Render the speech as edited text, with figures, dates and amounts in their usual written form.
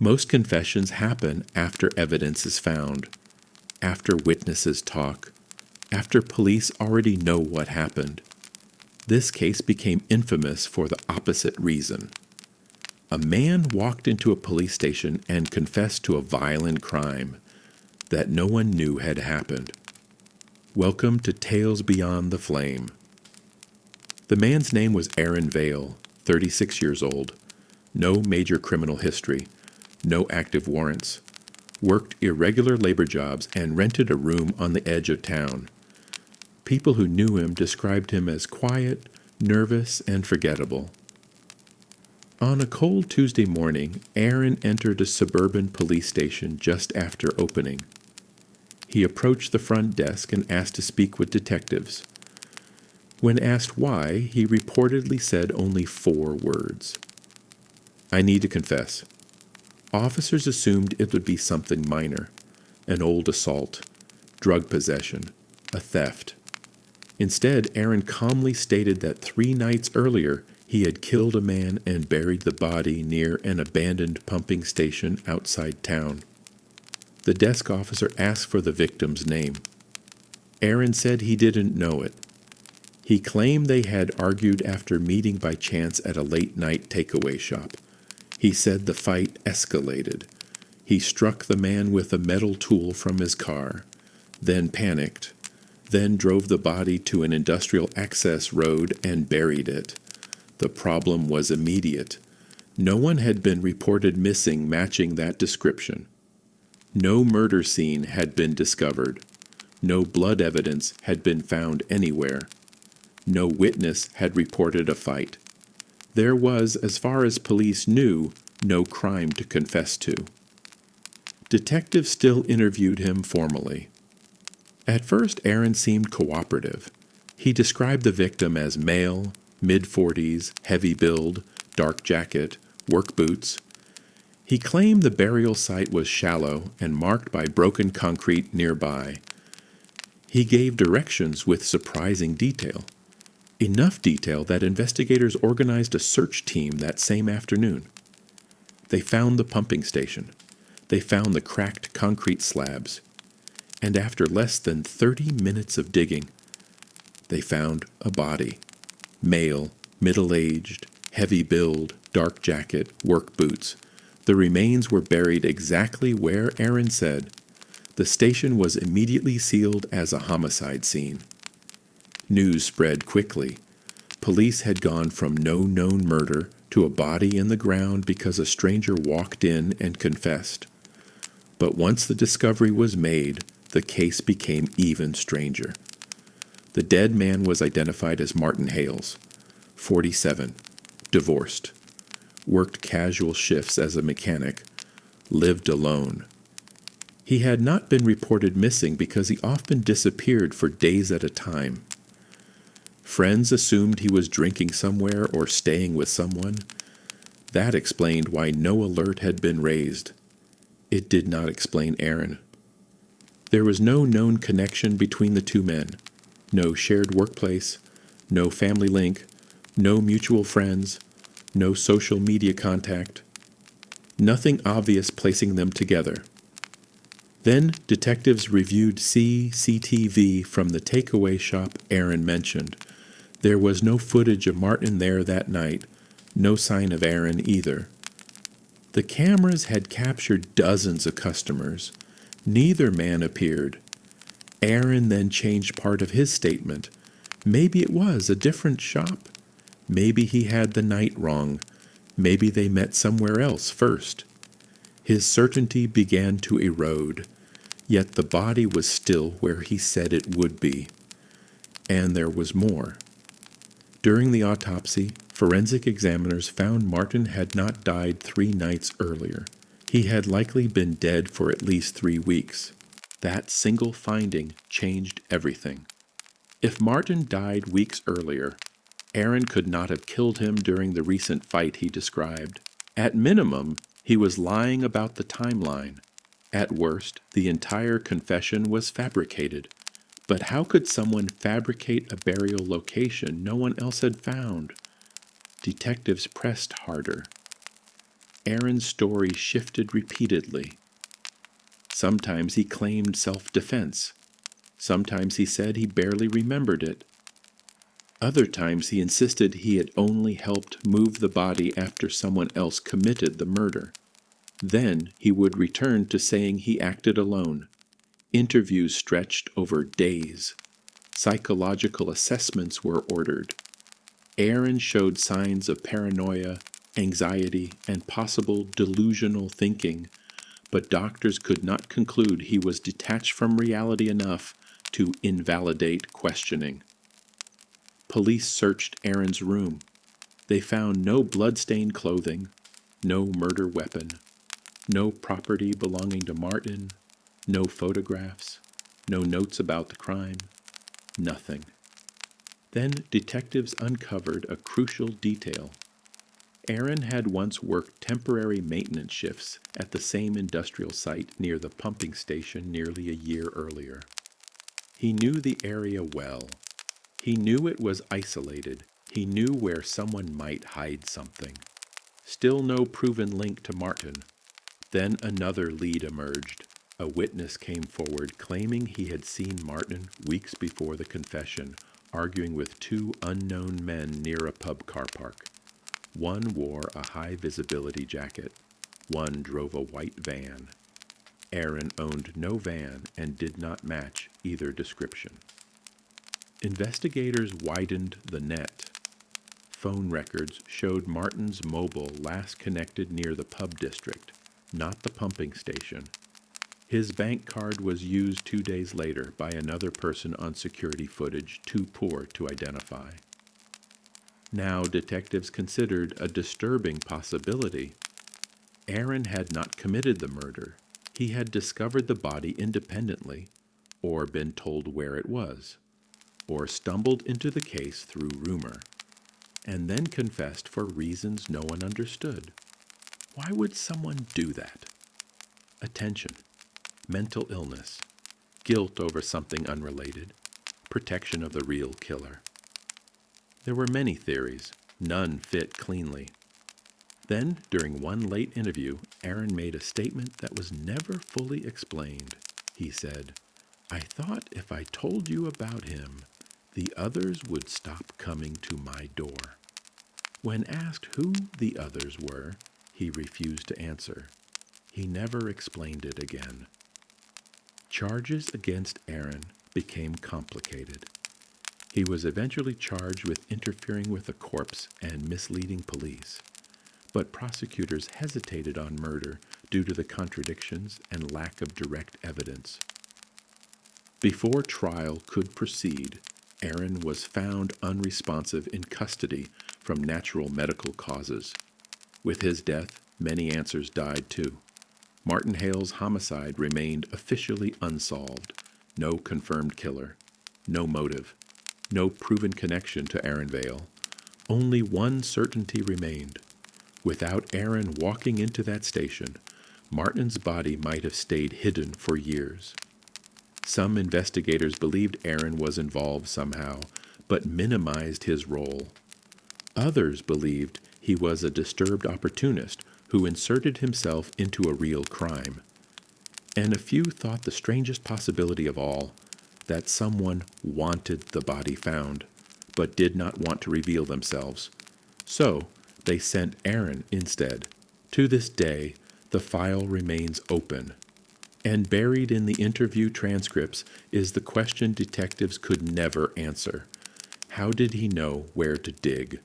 Most confessions happen after evidence is found, after witnesses talk, after police already know what happened. This case became infamous for the opposite reason. A man walked into a police station and confessed to a violent crime that no one knew had happened. Welcome to Tales Beyond the Flame. The man's name was Aaron Vale, 36 years old. No major criminal history, no active warrants. Worked irregular labor jobs and rented a room on the edge of town. People who knew him described him as quiet, nervous, and forgettable. On a cold Tuesday morning, Aaron entered a suburban police station just after opening. He approached the front desk and asked to speak with detectives. When asked why, he reportedly said only 4 words. "I need to confess." Officers assumed it would be something minor, an old assault, drug possession, a theft. Instead, Aaron calmly stated that 3 nights earlier he had killed a man and buried the body near an abandoned pumping station outside town. The desk officer asked for the victim's name. Aaron said he didn't know it. He claimed they had argued after meeting by chance at a late-night takeaway shop. He said the fight escalated. He struck the man with a metal tool from his car, then panicked, then drove the body to an industrial access road and buried it. The problem was immediate. No one had been reported missing matching that description. No murder scene had been discovered. No blood evidence had been found anywhere. No witness had reported a fight. There was, as far as police knew, no crime to confess to. Detectives still interviewed him formally. At first, Aaron seemed cooperative. He described the victim as male, mid-40s, heavy build, dark jacket, work boots. He claimed the burial site was shallow and marked by broken concrete nearby. He gave directions with surprising detail. Enough detail that investigators organized a search team that same afternoon. They found the pumping station. They found the cracked concrete slabs. And after less than 30 minutes of digging, they found a body. Male, middle-aged, heavy build, dark jacket, work boots. The remains were buried exactly where Aaron said. The station was immediately sealed as a homicide scene. News spread quickly. Police had gone from no known murder to a body in the ground because a stranger walked in and confessed. But once the discovery was made, the case became even stranger. The dead man was identified as Martin Hales, 47, divorced, worked casual shifts as a mechanic, lived alone. He had not been reported missing because he often disappeared for days at a time. Friends assumed he was drinking somewhere or staying with someone. That explained why no alert had been raised. It did not explain Aaron. There was no known connection between the 2 men, no shared workplace, no family link, no mutual friends, no social media contact. Nothing obvious placing them together. Then detectives reviewed CCTV from the takeaway shop Aaron mentioned. There was no footage of Martin there that night, no sign of Aaron either. The cameras had captured dozens of customers. Neither man appeared. Aaron then changed part of his statement. Maybe it was a different shop. Maybe he had the night wrong. Maybe they met somewhere else first. His certainty began to erode, yet the body was still where he said it would be. And there was more. During the autopsy, forensic examiners found Martin had not died 3 nights earlier. He had likely been dead for at least 3 weeks. That single finding changed everything. If Martin died weeks earlier, Aaron could not have killed him during the recent fight he described. At minimum, he was lying about the timeline. At worst, the entire confession was fabricated. But how could someone fabricate a burial location no one else had found? Detectives pressed harder. Aaron's story shifted repeatedly. Sometimes he claimed self-defense. Sometimes he said he barely remembered it. Other times he insisted he had only helped move the body after someone else committed the murder. Then he would return to saying he acted alone. Interviews stretched over days. Psychological assessments were ordered. Aaron showed signs of paranoia, anxiety, and possible delusional thinking, but doctors could not conclude he was detached from reality enough to invalidate questioning. Police searched Aaron's room. They found no blood-stained clothing, no murder weapon, no property belonging to Martin, no photographs, no notes about the crime, nothing. Then detectives uncovered a crucial detail. Aaron had once worked temporary maintenance shifts at the same industrial site near the pumping station nearly a year earlier. He knew the area well. He knew it was isolated. He knew where someone might hide something. Still no proven link to Martin. Then another lead emerged. A witness came forward claiming he had seen Martin weeks before the confession, arguing with two unknown men near a pub car park. One wore a high-visibility jacket. One drove a white van. Aaron owned no van and did not match either description. Investigators widened the net. Phone records showed Martin's mobile last connected near the pub district, not the pumping station. His bank card was used 2 days later by another person on security footage too poor to identify. Now detectives considered a disturbing possibility. Aaron had not committed the murder. He had discovered the body independently, or been told where it was, or stumbled into the case through rumor, and then confessed for reasons no one understood. Why would someone do that? Attention, mental illness, guilt over something unrelated, protection of the real killer. There were many theories. None fit cleanly. Then, during one late interview, Aaron made a statement that was never fully explained. He said, "I thought if I told you about him, the others would stop coming to my door." When asked who the others were, he refused to answer. He never explained it again. Charges against Aaron became complicated. He was eventually charged with interfering with a corpse and misleading police, but prosecutors hesitated on murder due to the contradictions and lack of direct evidence. Before trial could proceed, Aaron was found unresponsive in custody from natural medical causes. With his death, many answers died too. Martin Hale's homicide remained officially unsolved. No confirmed killer, no motive, no proven connection to Aaron Vale. Only one certainty remained. Without Aaron walking into that station, Martin's body might have stayed hidden for years. Some investigators believed Aaron was involved somehow, but minimized his role. Others believed he was a disturbed opportunist who inserted himself into a real crime. And a few thought the strangest possibility of all, that someone wanted the body found, but did not want to reveal themselves. So they sent Aaron instead. To this day, the file remains open. And buried in the interview transcripts is the question detectives could never answer. How did he know where to dig?